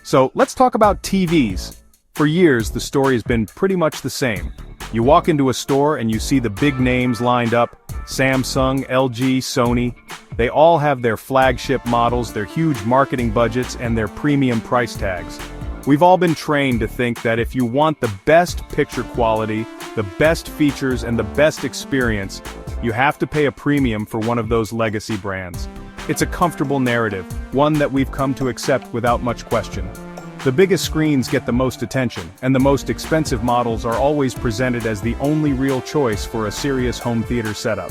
So let's talk about TVs. For years, the story has been pretty much the same. You walk into a store and you see the big names lined up: Samsung, LG, Sony. They all have their flagship models, their huge marketing budgets, and their premium price tags. We've all been trained to think that if you want the best picture quality, the best features, and the best experience, you have to pay a premium for one of those legacy brands. It's a comfortable narrative, one that we've come to accept without much question. The biggest screens get the most attention, and the most expensive models are always presented as the only real choice for a serious home theater setup.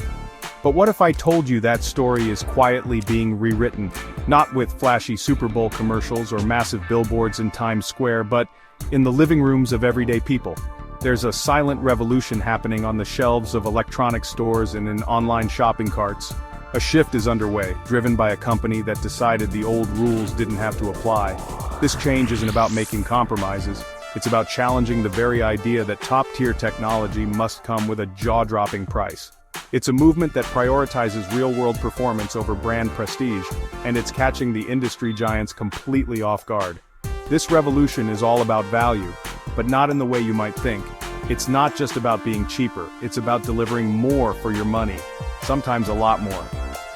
But what if I told you that story is quietly being rewritten, not with flashy Super Bowl commercials or massive billboards in Times Square, but in the living rooms of everyday people? There's a silent revolution happening on the shelves of electronic stores and in online shopping carts. A shift is underway, driven by a company that decided the old rules didn't have to apply. This change isn't about making compromises, it's about challenging the very idea that top-tier technology must come with a jaw-dropping price. It's a movement that prioritizes real-world performance over brand prestige, and it's catching the industry giants completely off guard. This revolution is all about value, but not in the way you might think. It's not just about being cheaper, it's about delivering more for your money, sometimes a lot more.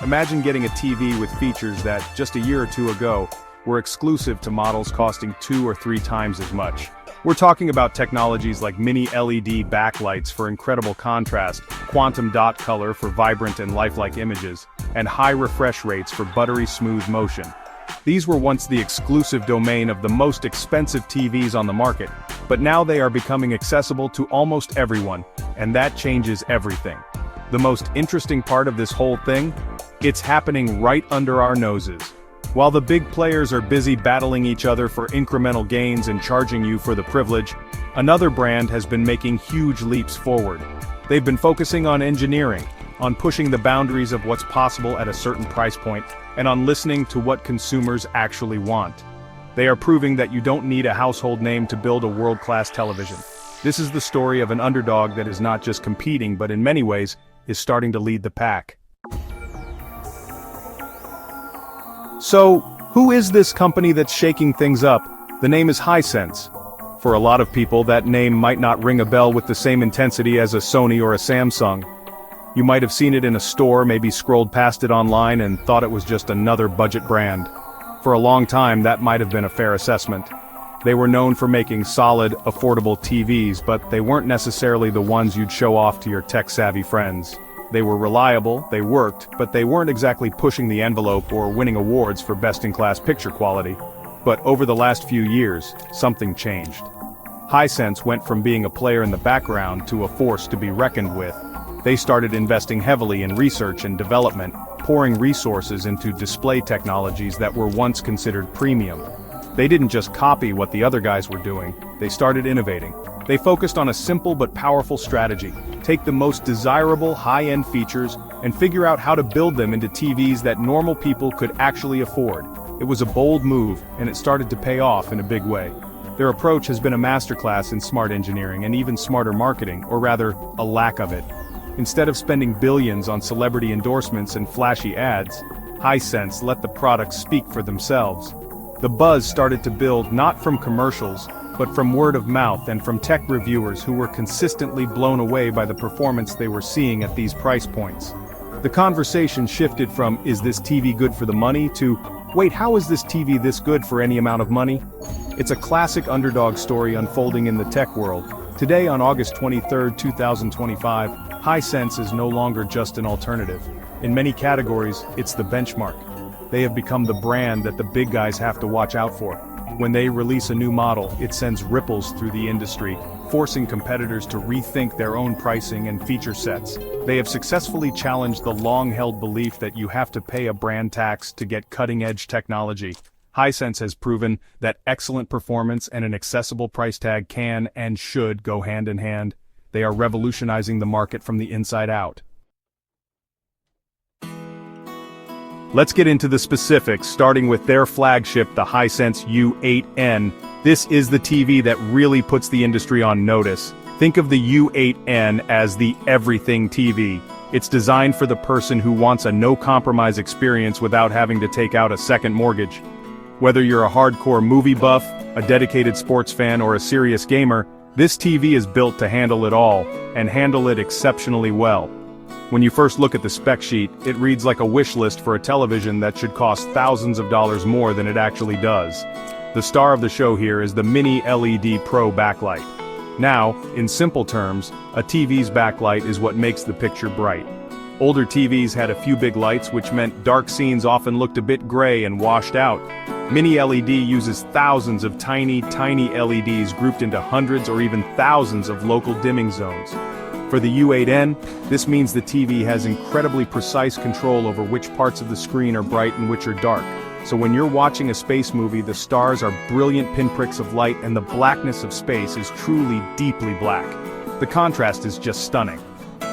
Imagine getting a TV with features that, just a year or two ago, were exclusive to models costing 2 or 3 times as much. We're talking about technologies like mini LED backlights for incredible contrast, quantum dot color for vibrant and lifelike images, and high refresh rates for buttery smooth motion. These were once the exclusive domain of the most expensive TVs on the market, but now they are becoming accessible to almost everyone, and that changes everything. The most interesting part of this whole thing? It's happening right under our noses. While the big players are busy battling each other for incremental gains and charging you for the privilege, another brand has been making huge leaps forward. They've been focusing on engineering, on pushing the boundaries of what's possible at a certain price point, and on listening to what consumers actually want. They are proving that you don't need a household name to build a world-class television. This is the story of an underdog that is not just competing but in many ways is starting to lead the pack. So, who is this company that's shaking things up? The name is Hisense. For a lot of people, that name might not ring a bell with the same intensity as a Sony or a Samsung. You might have seen it in a store, maybe scrolled past it online and thought it was just another budget brand. For a long time, that might have been a fair assessment. They were known for making solid, affordable TVs, but they weren't necessarily the ones you'd show off to your tech-savvy friends. They were reliable, they worked, but they weren't exactly pushing the envelope or winning awards for best-in-class picture quality. But over the last few years, something changed. Hisense went from being a player in the background to a force to be reckoned with. They started investing heavily in research and development, pouring resources into display technologies that were once considered premium. They didn't just copy what the other guys were doing, they started innovating. They focused on a simple but powerful strategy: take the most desirable high-end features and figure out how to build them into TVs that normal people could actually afford. It was a bold move, and it started to pay off in a big way. Their approach has been a masterclass in smart engineering and even smarter marketing, or rather, a lack of it. Instead of spending billions on celebrity endorsements and flashy ads, Hisense let the products speak for themselves. The buzz started to build not from commercials, but from word of mouth and from tech reviewers who were consistently blown away by the performance they were seeing at these price points. The conversation shifted from, "Is this TV good for the money?" to, "Wait, how is this TV this good for any amount of money?" It's a classic underdog story unfolding in the tech world. Today on August 23, 2025, Hisense is no longer just an alternative. In many categories, it's the benchmark. They have become the brand that the big guys have to watch out for. When they release a new model, it sends ripples through the industry, forcing competitors to rethink their own pricing and feature sets. They have successfully challenged the long-held belief that you have to pay a brand tax to get cutting-edge technology. Hisense has proven that excellent performance and an accessible price tag can and should go hand in hand. They are revolutionizing the market from the inside out. Let's get into the specifics, starting with their flagship, the Hisense U8N. This is the TV that really puts the industry on notice. Think of the U8N as the everything TV. It's designed for the person who wants a no-compromise experience without having to take out a second mortgage. Whether you're a hardcore movie buff, a dedicated sports fan, or a serious gamer, this TV is built to handle it all, and handle it exceptionally well. When you first look at the spec sheet, it reads like a wish list for a television that should cost thousands of dollars more than it actually does. The star of the show here is the Mini LED Pro backlight. Now, in simple terms, a TV's backlight is what makes the picture bright. Older TVs had a few big lights, which meant dark scenes often looked a bit gray and washed out. Mini LED uses thousands of tiny LEDs grouped into hundreds or even thousands of local dimming zones. For the U8N, this means the TV has incredibly precise control over which parts of the screen are bright and which are dark. So when you're watching a space movie, the stars are brilliant pinpricks of light and the blackness of space is truly deeply black. The contrast is just stunning.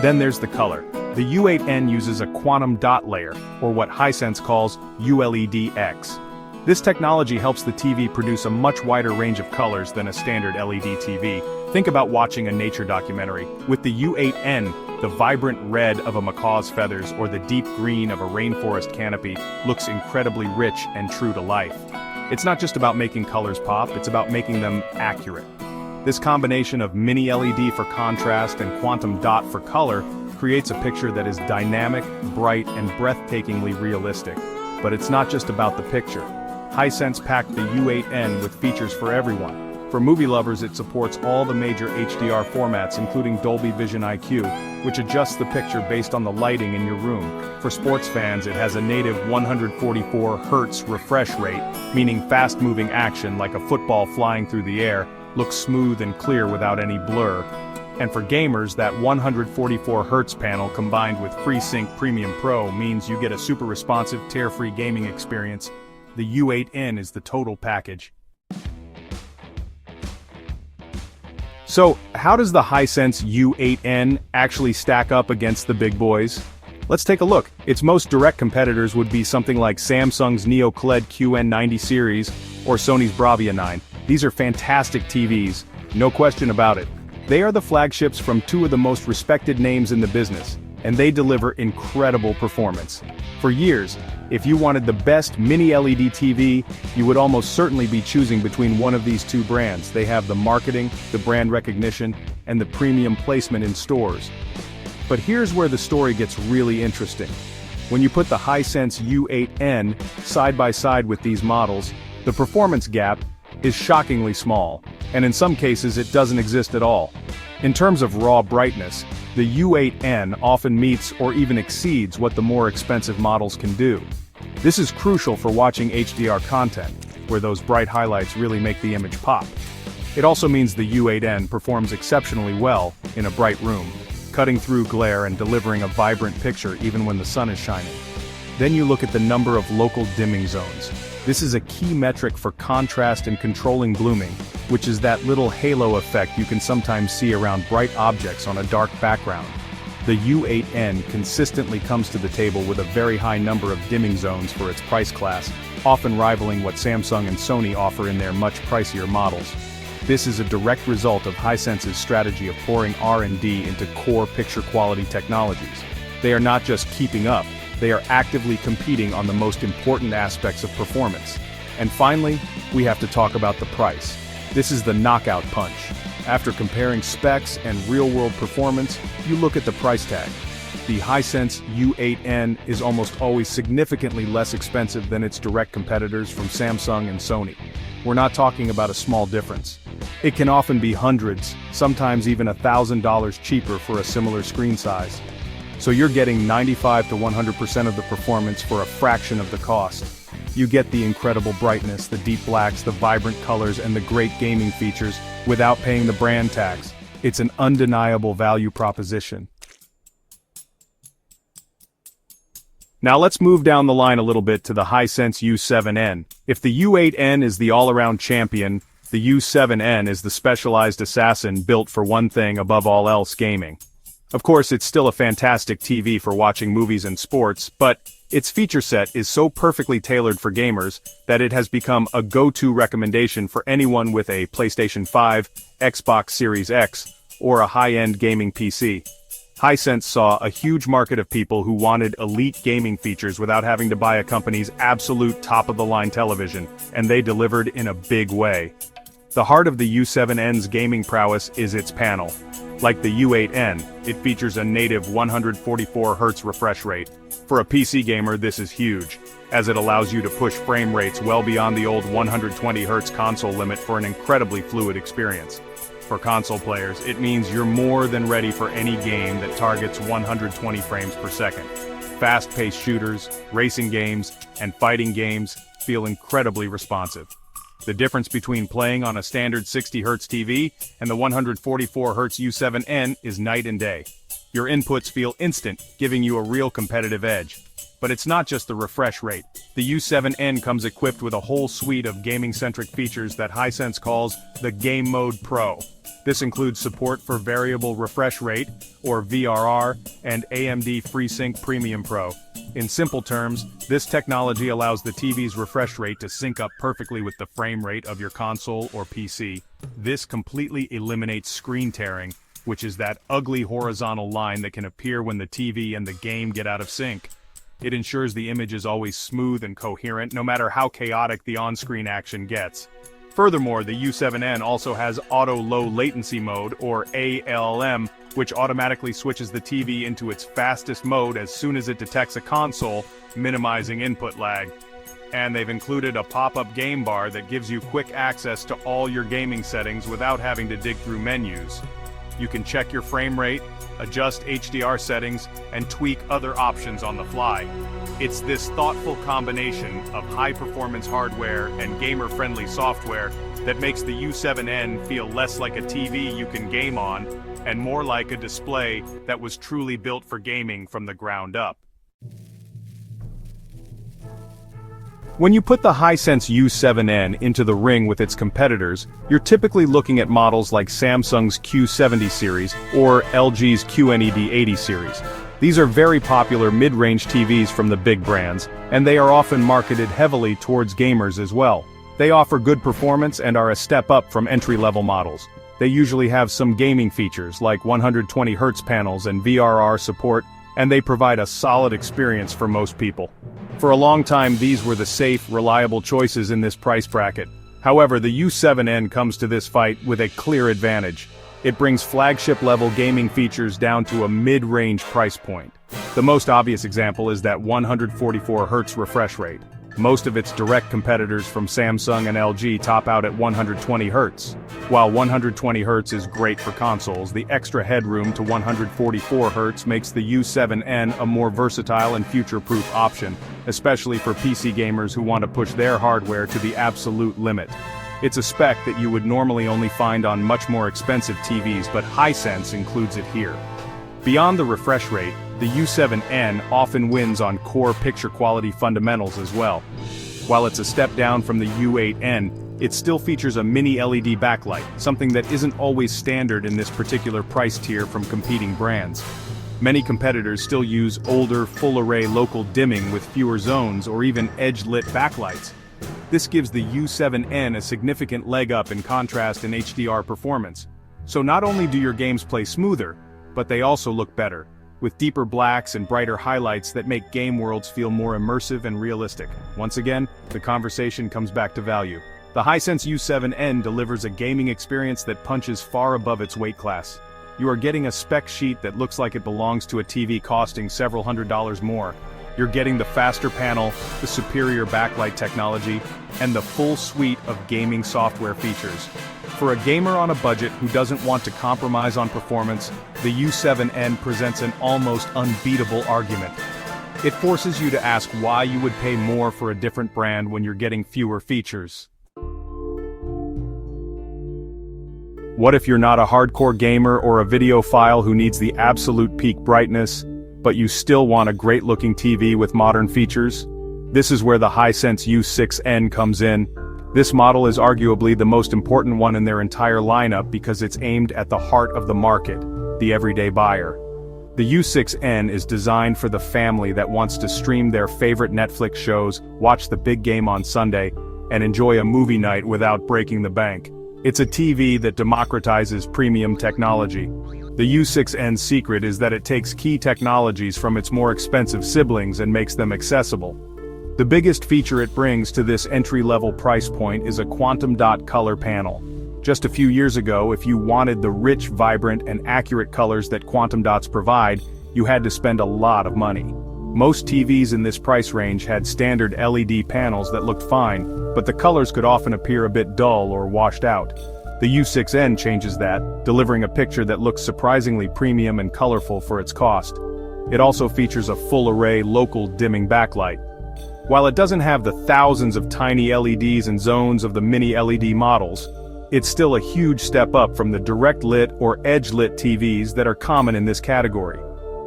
Then there's the color. The U8N uses a quantum dot layer, or what Hisense calls ULED X. This technology helps the TV produce a much wider range of colors than a standard LED TV. Think about watching a nature documentary. With the U8N, the vibrant red of a macaw's feathers or the deep green of a rainforest canopy looks incredibly rich and true to life. It's not just about making colors pop, it's about making them accurate. This combination of mini LED for contrast and quantum dot for color creates a picture that is dynamic, bright, and breathtakingly realistic. But it's not just about the picture. Hisense packed the U8N with features for everyone. For movie lovers, it supports all the major HDR formats including Dolby Vision IQ, which adjusts the picture based on the lighting in your room. For sports fans, it has a native 144 Hz refresh rate, meaning fast-moving action like a football flying through the air looks smooth and clear without any blur. And for gamers, that 144 Hz panel combined with FreeSync Premium Pro means you get a super responsive, tear-free gaming experience. The U8N is the total package. So, how does the Hisense U8N actually stack up against the big boys? Let's take a look. Its most direct competitors would be something like Samsung's NeoCLED QN90 series or Sony's Bravia 9. These are fantastic TVs, no question about it. They are the flagships from two of the most respected names in the business, and they deliver incredible performance. For years, if you wanted the best mini LED TV, you would almost certainly be choosing between one of these two brands. They have the marketing, the brand recognition, and the premium placement in stores. But here's where the story gets really interesting. When you put the Hisense U8N side by side with these models, the performance gap is shockingly small, and in some cases it doesn't exist at all. In terms of raw brightness, the U8N often meets or even exceeds what the more expensive models can do. This is crucial for watching HDR content, where those bright highlights really make the image pop. It also means the U8N performs exceptionally well in a bright room, cutting through glare and delivering a vibrant picture even when the sun is shining. Then you look at the number of local dimming zones. This is a key metric for contrast and controlling blooming, which is that little halo effect you can sometimes see around bright objects on a dark background. The U8N consistently comes to the table with a very high number of dimming zones for its price class, often rivaling what Samsung and Sony offer in their much pricier models. This is a direct result of Hisense's strategy of pouring R&D into core picture quality technologies. They are not just keeping up, they are actively competing on the most important aspects of performance. And finally, we have to talk about the price. This is the knockout punch. After comparing specs and real-world performance, you look at the price tag. The Hisense U8N is almost always significantly less expensive than its direct competitors from Samsung and Sony. We're not talking about a small difference. It can often be hundreds, sometimes even $1,000 cheaper for a similar screen size. So you're getting 95 to 100% of the performance for a fraction of the cost. You get the incredible brightness, the deep blacks, the vibrant colors, and the great gaming features without paying the brand tax. It's an undeniable value proposition. Now let's move down the line a little bit to the Hisense U7N. If the U8N is the all-around champion, the U7N is the specialized assassin built for one thing above all else: gaming. Of course, it's still a fantastic TV for watching movies and sports, but its feature set is so perfectly tailored for gamers that it has become a go-to recommendation for anyone with a PlayStation 5, Xbox Series X, or a high-end gaming PC. Hisense saw a huge market of people who wanted elite gaming features without having to buy a company's absolute top-of-the-line television, and they delivered in a big way. The heart of the U7N's gaming prowess is its panel. Like the U8N, it features a native 144Hz refresh rate. For a PC gamer, this is huge, as it allows you to push frame rates well beyond the old 120Hz console limit for an incredibly fluid experience. For console players, it means you're more than ready for any game that targets 120 frames per second. Fast-paced shooters, racing games, and fighting games feel incredibly responsive. The difference between playing on a standard 60Hz TV and the 144Hz U7N is night and day. Your inputs feel instant, giving you a real competitive edge. But it's not just the refresh rate. The U7N comes equipped with a whole suite of gaming-centric features that Hisense calls the Game Mode Pro. This includes support for variable refresh rate, or VRR, and AMD FreeSync Premium Pro. In simple terms, this technology allows the TV's refresh rate to sync up perfectly with the frame rate of your console or PC. This completely eliminates screen tearing, which is that ugly horizontal line that can appear when the TV and the game get out of sync. It ensures the image is always smooth and coherent, no matter how chaotic the on-screen action gets. Furthermore, the U7N also has Auto Low Latency Mode, or ALM, which automatically switches the TV into its fastest mode as soon as it detects a console, minimizing input lag. And they've included a pop-up game bar that gives you quick access to all your gaming settings without having to dig through menus. You can check your frame rate, adjust HDR settings, and tweak other options on the fly. It's this thoughtful combination of high-performance hardware and gamer-friendly software that makes the U7N feel less like a TV you can game on, and more like a display that was truly built for gaming from the ground up. When you put the Hisense U7N into the ring with its competitors, you're typically looking at models like Samsung's Q70 series or LG's QNED80 series. These are very popular mid-range TVs from the big brands, and they are often marketed heavily towards gamers as well. They offer good performance and are a step up from entry-level models. They usually have some gaming features like 120Hz panels and VRR support, and they provide a solid experience for most people. For a long time, these were the safe, reliable choices in this price bracket. However, the U7N comes to this fight with a clear advantage. It brings flagship-level gaming features down to a mid-range price point. The most obvious example is that 144Hz refresh rate. Most of its direct competitors from Samsung and LG top out at 120Hz. While 120Hz is great for consoles, the extra headroom to 144Hz makes the U7N a more versatile and future-proof option, especially for PC gamers who want to push their hardware to the absolute limit. It's a spec that you would normally only find on much more expensive TVs, but Hisense includes it here. Beyond the refresh rate, the U7N often wins on core picture quality fundamentals as well. While it's a step down from the U8N, it still features a mini LED backlight, something that isn't always standard in this particular price tier from competing brands. Many competitors still use older, full-array local dimming with fewer zones or even edge-lit backlights. This gives the U7N a significant leg up in contrast and HDR performance. So not only do your games play smoother, but they also look better, with deeper blacks and brighter highlights that make game worlds feel more immersive and realistic. Once again, the conversation comes back to value. The Hisense U7N delivers a gaming experience that punches far above its weight class. You are getting a spec sheet that looks like it belongs to a TV costing several $100s more. You're getting the faster panel, the superior backlight technology, and the full suite of gaming software features. For a gamer on a budget who doesn't want to compromise on performance, the U7N presents an almost unbeatable argument. It forces you to ask why you would pay more for a different brand when you're getting fewer features. What if you're not a hardcore gamer or a videophile who needs the absolute peak brightness, but you still want a great-looking TV with modern features? This is where the Hisense U6N comes in. This model is arguably the most important one in their entire lineup because it's aimed at the heart of the market, the everyday buyer. The U6N is designed for the family that wants to stream their favorite Netflix shows, watch the big game on Sunday, and enjoy a movie night without breaking the bank. It's a TV that democratizes premium technology. The U6N's secret is that it takes key technologies from its more expensive siblings and makes them accessible. The biggest feature it brings to this entry-level price point is a quantum dot color panel. Just a few years ago, if you wanted the rich, vibrant, and accurate colors that quantum dots provide, you had to spend a lot of money. Most TVs in this price range had standard LED panels that looked fine, but the colors could often appear a bit dull or washed out. The U6N changes that, delivering a picture that looks surprisingly premium and colorful for its cost. It also features a full-array local dimming backlight. While it doesn't have the thousands of tiny LEDs and zones of the mini LED models, it's still a huge step up from the direct-lit or edge-lit TVs that are common in this category.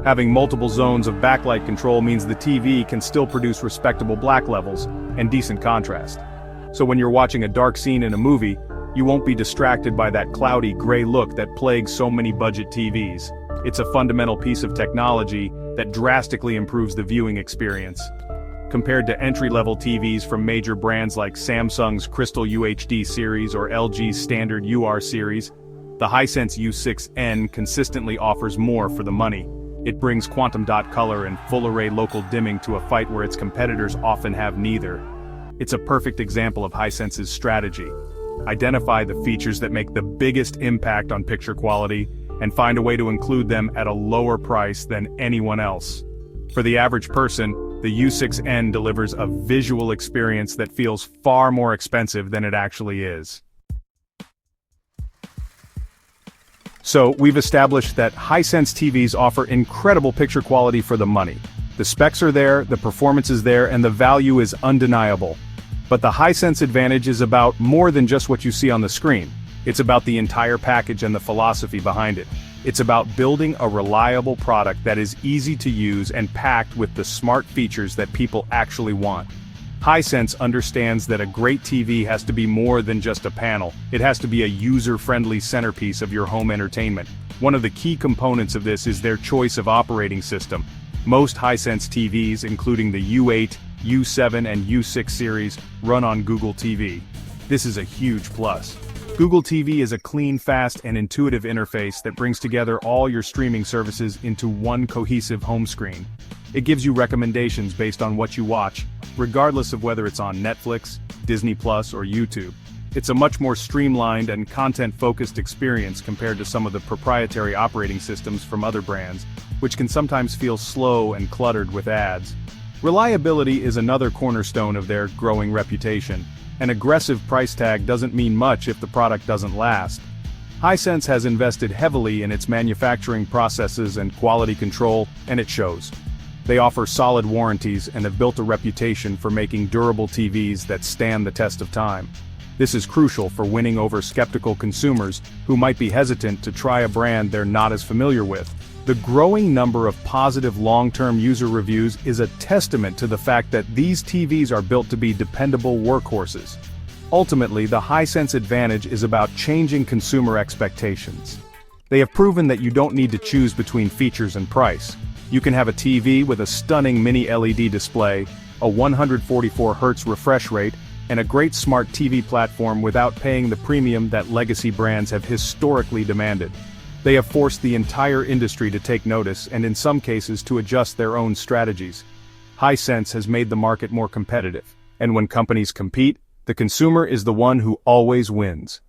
Having multiple zones of backlight control means the TV can still produce respectable black levels and decent contrast. So when you're watching a dark scene in a movie, you won't be distracted by that cloudy gray look that plagues so many budget TVs. It's a fundamental piece of technology that drastically improves the viewing experience. Compared to entry-level TVs from major brands like Samsung's Crystal UHD series or LG's standard UR series, the Hisense U6N consistently offers more for the money. It brings quantum dot color and full-array local dimming to a fight where its competitors often have neither. It's a perfect example of Hisense's strategy. Identify the features that make the biggest impact on picture quality, and find a way to include them at a lower price than anyone else. For the average person, the U6N delivers a visual experience that feels far more expensive than it actually is. So, we've established that HiSense TVs offer incredible picture quality for the money. The specs are there, the performance is there, and the value is undeniable. But the HiSense advantage is about more than just what you see on the screen. It's about the entire package and the philosophy behind it. It's about building a reliable product that is easy to use and packed with the smart features that people actually want. Hisense understands that a great TV has to be more than just a panel. It has to be a user-friendly centerpiece of your home entertainment. One of the key components of this is their choice of operating system. Most Hisense TVs, including the U8, U7, and U6 series, run on Google TV. This is a huge plus. Google TV is a clean, fast, and intuitive interface that brings together all your streaming services into one cohesive home screen. It gives you recommendations based on what you watch, regardless of whether it's on Netflix, Disney+, or YouTube. It's a much more streamlined and content-focused experience compared to some of the proprietary operating systems from other brands, which can sometimes feel slow and cluttered with ads. Reliability is another cornerstone of their growing reputation. An aggressive price tag doesn't mean much if the product doesn't last. Hisense has invested heavily in its manufacturing processes and quality control, and it shows. They offer solid warranties and have built a reputation for making durable TVs that stand the test of time. This is crucial for winning over skeptical consumers who might be hesitant to try a brand they're not as familiar with. The growing number of positive long-term user reviews is a testament to the fact that these TVs are built to be dependable workhorses. Ultimately, the Hisense advantage is about changing consumer expectations. They have proven that you don't need to choose between features and price. You can have a TV with a stunning mini LED display, a 144 Hz refresh rate, and a great smart TV platform without paying the premium that legacy brands have historically demanded. They have forced the entire industry to take notice and in some cases to adjust their own strategies. Hisense has made the market more competitive, and when companies compete, the consumer is the one who always wins.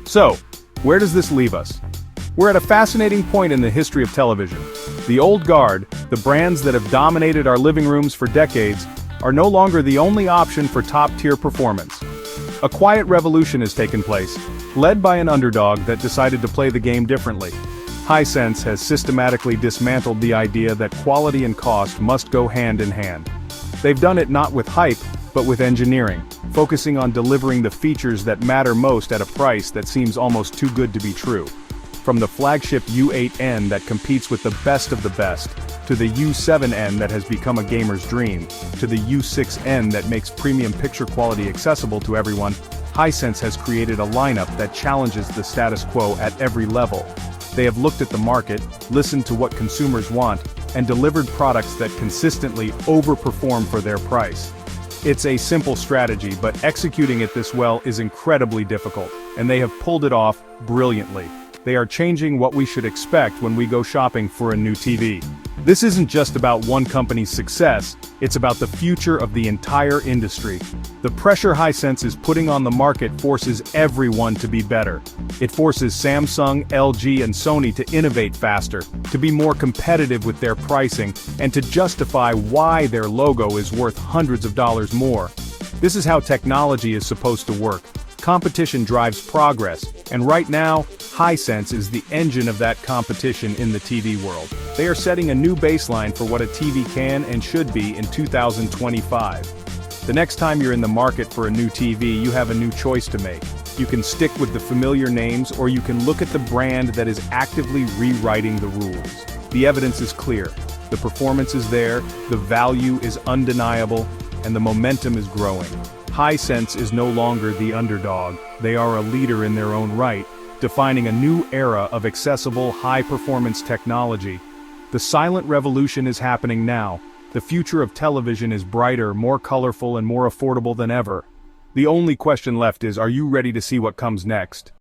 So, where does this leave us? We're at a fascinating point in the history of television. The old guard, the brands that have dominated our living rooms for decades, are no longer the only option for top-tier performance. A quiet revolution has taken place, led by an underdog that decided to play the game differently. Hisense has systematically dismantled the idea that quality and cost must go hand in hand. They've done it not with hype, but with engineering, focusing on delivering the features that matter most at a price that seems almost too good to be true. From the flagship U8N that competes with the best of the best, to the U7N that has become a gamer's dream, to the U6N that makes premium picture quality accessible to everyone, Hisense has created a lineup that challenges the status quo at every level. They have looked at the market, listened to what consumers want, and delivered products that consistently overperform for their price. It's a simple strategy, but executing it this well is incredibly difficult, and they have pulled it off brilliantly. They are changing what we should expect when we go shopping for a new TV. This isn't just about one company's success, it's about the future of the entire industry. The pressure Hisense is putting on the market forces everyone to be better. It forces Samsung, LG, and Sony to innovate faster, to be more competitive with their pricing, and to justify why their logo is worth hundreds of dollars more. This is how technology is supposed to work. Competition drives progress, and right now, Hisense is the engine of that competition in the TV world. They are setting a new baseline for what a TV can and should be in 2025. The next time you're in the market for a new TV, you have a new choice to make. You can stick with the familiar names, or you can look at the brand that is actively rewriting the rules. The evidence is clear. The performance is there, the value is undeniable, and the momentum is growing. Hisense is no longer the underdog. They are a leader in their own right, defining a new era of accessible, high-performance technology. The silent revolution is happening now. The future of television is brighter, more colorful, and more affordable than ever. The only question left is, are you ready to see what comes next?